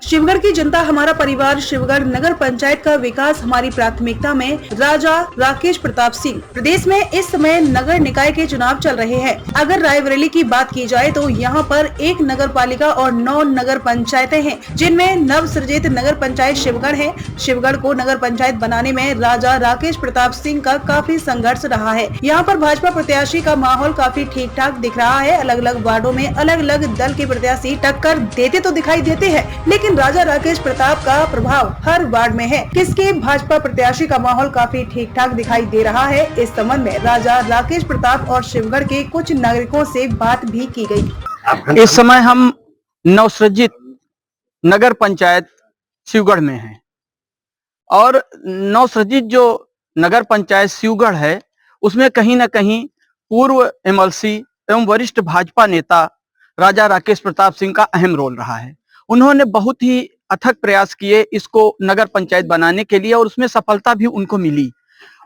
शिवगढ़ की जनता हमारा परिवार शिवगढ़ नगर पंचायत का विकास हमारी प्राथमिकता में राजा राकेश प्रताप सिंह। प्रदेश में इस समय नगर निकाय के चुनाव चल रहे हैं। अगर रायबरेली की बात की जाए तो यहाँ पर 1 नगर पालिका और 9 नगर पंचायतें हैं, जिनमें नव सृजित नगर पंचायत शिवगढ़ है। शिवगढ़ को नगर पंचायत बनाने में राजा राकेश प्रताप सिंह का काफी संघर्ष रहा है। यहाँ पर भाजपा प्रत्याशी का माहौल काफी ठीक ठाक दिख रहा है। अलग अलग वार्डो में अलग अलग दल के प्रत्याशी टक्कर देते तो दिखाई देते हैं, लेकिन राजा राकेश प्रताप का प्रभाव हर वार्ड में है। किसके भाजपा प्रत्याशी का माहौल काफी ठीक ठाक दिखाई दे रहा है। इस संबंध में राजा राकेश प्रताप और शिवगढ़ के कुछ नागरिकों से बात भी की गई। इस समय हम नवसृजित नगर पंचायत शिवगढ़ में हैं और नवसृजित जो नगर पंचायत शिवगढ़ है उसमें कहीं न कहीं पूर्व एमएलसी एवं वरिष्ठ भाजपा नेता राजा राकेश प्रताप सिंह का अहम रोल रहा है। उन्होंने बहुत ही अथक प्रयास किए इसको नगर पंचायत बनाने के लिए और उसमें सफलता भी उनको मिली।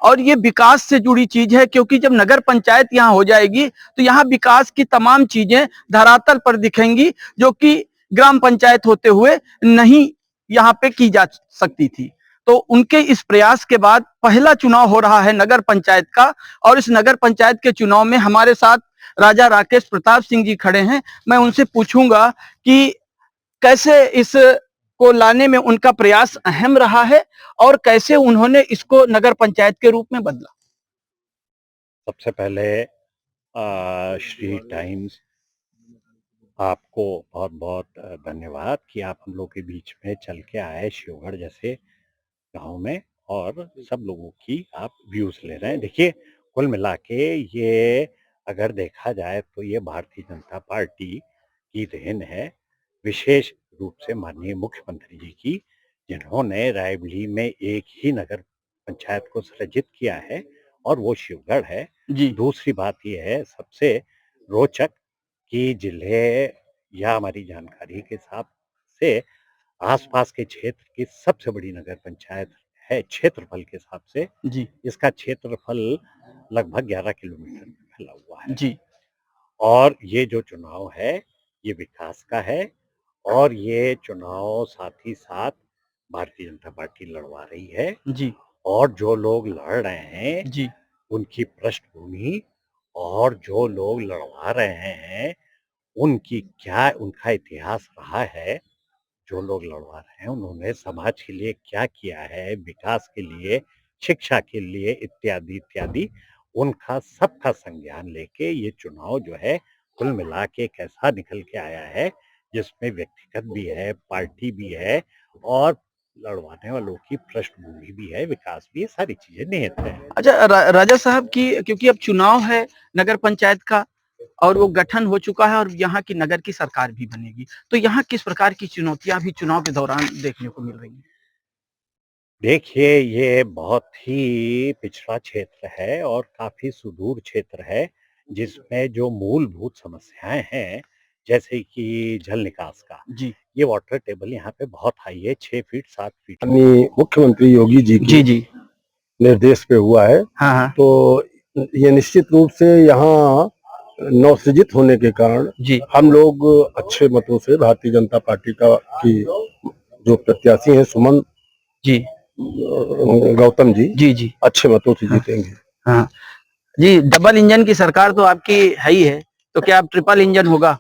और ये विकास से जुड़ी चीज है, क्योंकि जब नगर पंचायत यहाँ हो जाएगी तो यहाँ विकास की तमाम चीजें धरातल पर दिखेंगी, जो कि ग्राम पंचायत होते हुए नहीं यहाँ पे की जा सकती थी। तो उनके इस प्रयास के बाद पहला चुनाव हो रहा है नगर पंचायत का, और इस नगर पंचायत के चुनाव में हमारे साथ राजा राकेश प्रताप सिंह जी खड़े हैं। मैं उनसे पूछूंगा कि कैसे इस को लाने में उनका प्रयास अहम रहा है और कैसे उन्होंने इसको नगर पंचायत के रूप में बदला। सबसे पहले श्री टाइम्स आपको बहुत बहुत धन्यवाद कि आप हम लोग के बीच में चल के आए शिवगढ़ जैसे गांव में और सब लोगों की आप व्यूज ले रहे हैं। देखिए, कुल मिला के ये अगर देखा जाए तो ये भारतीय जनता पार्टी की देन है, विशेष रूप से माननीय मुख्यमंत्री जी की, जिन्होंने रायबरेली में एक ही नगर पंचायत को सृजित किया है और वो शिवगढ़ है जी। दूसरी बात ये है सबसे रोचक कि जिले या हमारी जानकारी के हिसाब से आसपास के क्षेत्र की सबसे बड़ी नगर पंचायत है क्षेत्रफल के हिसाब से जी। इसका क्षेत्रफल लगभग 11 किलोमीटर में फैला हुआ है जी। और ये जो चुनाव है ये विकास का है और ये चुनाव साथ ही साथ भारतीय जनता पार्टी लड़वा रही है जी। और जो लोग लड़ रहे हैं जी। उनकी पृष्ठभूमि और जो लोग लड़वा रहे हैं उनका इतिहास रहा है। जो लोग लड़वा रहे हैं उन्होंने समाज के लिए क्या किया है, विकास के लिए, शिक्षा के लिए इत्यादि इत्यादि, उनका सबका संज्ञान लेके ये चुनाव जो है कुल मिला के एक ऐसा निकल के आया है जिसमें व्यक्तिगत भी है, पार्टी भी है और लड़वाने वालों की पृष्ठभूमि भी है, विकास भी है, सारी चीजें निहित है। अच्छा राजा साहब की, क्योंकि अब चुनाव है नगर पंचायत का और वो गठन हो चुका है और यहाँ की नगर की सरकार भी बनेगी, तो यहाँ किस प्रकार की चुनौतियां भी चुनाव के दौरान देखने को मिल रही हैं? देखिए, ये बहुत ही पिछड़ा क्षेत्र है और काफी सुदूर क्षेत्र है जिसमें जो मूलभूत समस्याएं हैं जैसे कि जल निकास का, जी। ये वाटर टेबल यहाँ पे बहुत हाई है, 6 फीट 7 फीट। मुख्यमंत्री योगी जी जी। जी। निर्देश पे हुआ है। हाँ हाँ। तो ये निश्चित रूप से यहाँ नवसृजित होने के कारण जी। हम लोग अच्छे मतों से भारतीय जनता पार्टी की जो प्रत्याशी हैं सुमन जी गौतम जी जी जी अच्छे मतों से जीतेंगे। हाँ जी, डबल इंजन की सरकार तो आपकी है ही है, तो क्या अब ट्रिपल इंजन होगा?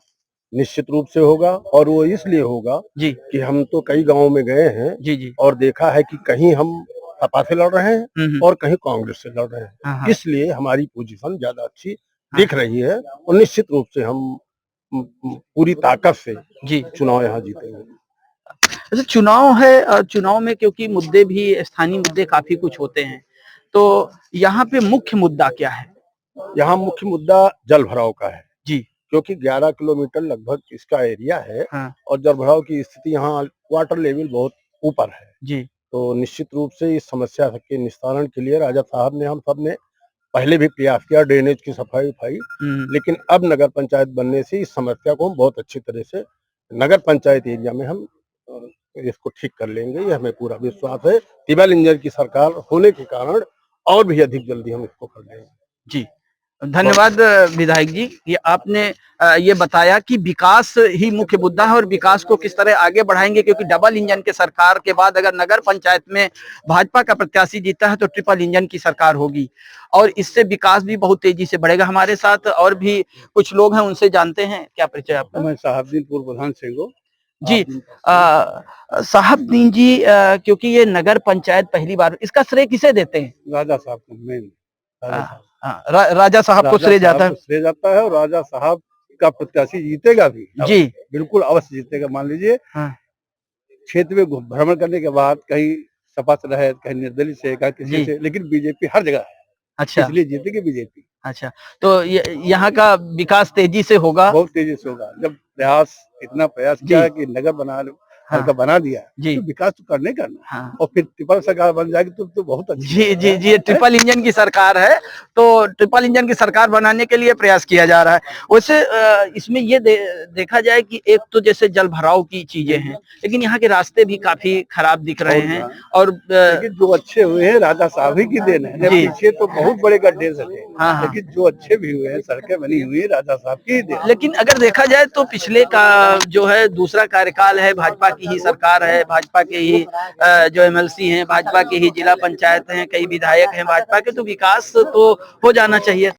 निश्चित रूप से होगा और वो इसलिए होगा जी कि हम तो कई गांवों में गए हैं जी जी और देखा है कि कहीं हम सपा से लड़ रहे हैं और कहीं कांग्रेस से लड़ रहे हैं। हाँ। इसलिए हमारी पोजीशन ज्यादा अच्छी दिख रही है और निश्चित रूप से हम पूरी ताकत से जी चुनाव यहाँ जीतेंगे। अच्छा, चुनाव है और चुनाव में क्योंकि मुद्दे भी स्थानीय मुद्दे काफी कुछ होते हैं, तो यहाँ पे मुख्य मुद्दा क्या है? यहाँ मुख्य मुद्दा जल भराव का है जी। क्योंकि 11 किलोमीटर लगभग इसका एरिया है। हाँ। और जल भराव की स्थिति यहाँ वाटर लेवल बहुत ऊपर है। जी। तो निश्चित रूप से इस समस्या के निस्तारण के लिए राजा साहब ने, हम सब ने पहले भी प्रयास किया, ड्रेनेज की सफाई उफाई, लेकिन अब नगर पंचायत बनने से इस समस्या को हम बहुत अच्छी तरह से नगर पंचायत एरिया में हम इसको ठीक कर लेंगे, ये हमें पूरा विश्वास है। ट्रिपल इंजन की सरकार होने के कारण और भी अधिक जल्दी हम इसको कर लेंगे। जी। धन्यवाद विधायक जी, ये आपने ये बताया कि विकास ही मुख्य मुद्दा है और विकास को किस तरह आगे बढ़ाएंगे, क्योंकि डबल इंजन के सरकार के बाद अगर नगर पंचायत में भाजपा का प्रत्याशी जीता है तो ट्रिपल इंजन की सरकार होगी और इससे विकास भी बहुत तेजी से बढ़ेगा। हमारे साथ और भी कुछ लोग हैं, उनसे जानते हैं। क्या परिचय आपका? मैं साहबदीन पूर्व प्रधान सिंह जी साहबदीन जी, क्योंकि ये नगर पंचायत पहली बार, इसका श्रेय किसे देते हैं? राजा साहब को मेन राजा साहब को श्रेय जाता है। श्रेय जाता है और राजा साहब का प्रत्याशी जीतेगा भी जी बिल्कुल अवश्य जीतेगा। मान लीजिए क्षेत्र में भ्रमण करने के बाद कहीं सपा से रहे, कहीं निर्दलीय से, कहीं किसी से, लेकिन बीजेपी हर जगह है। अच्छा, इसलिए जीतेगी बीजेपी। अच्छा, तो यहाँ का विकास तेजी से होगा? बहुत तेजी से होगा। जब इतना प्रयास किया है कि नगर बना दिया जी, तो विकास तो करना ही करना। और फिर ट्रिपल सरकार बन जाएगी तो बहुत अच्छी। जी जी जी, ट्रिपल इंजन की सरकार है, तो ट्रिपल इंजन की सरकार बनाने के लिए प्रयास किया जा रहा है। वैसे इसमें ये देखा जाए कि एक तो जैसे जल भराव की चीजें हैं, लेकिन यहाँ के रास्ते भी काफी खराब दिख रहे हैं और लेकिन जो अच्छे हुए हैं राजा साहब ही की देन है। पीछे तो बहुत बड़े गड्ढे थे, लेकिन जो अच्छे भी हुए हैं, सड़कें बनी हुई है, राजा साहब की देन। लेकिन अगर देखा जाए तो पिछले का जो है दूसरा कार्यकाल है, भाजपा की ही सरकार है, भाजपा के ही जो एमएलसी हैं, भाजपा के ही जिला पंचायत हैं, कई विधायक हैं भाजपा के, तो विकास तो हो जाना चाहिए।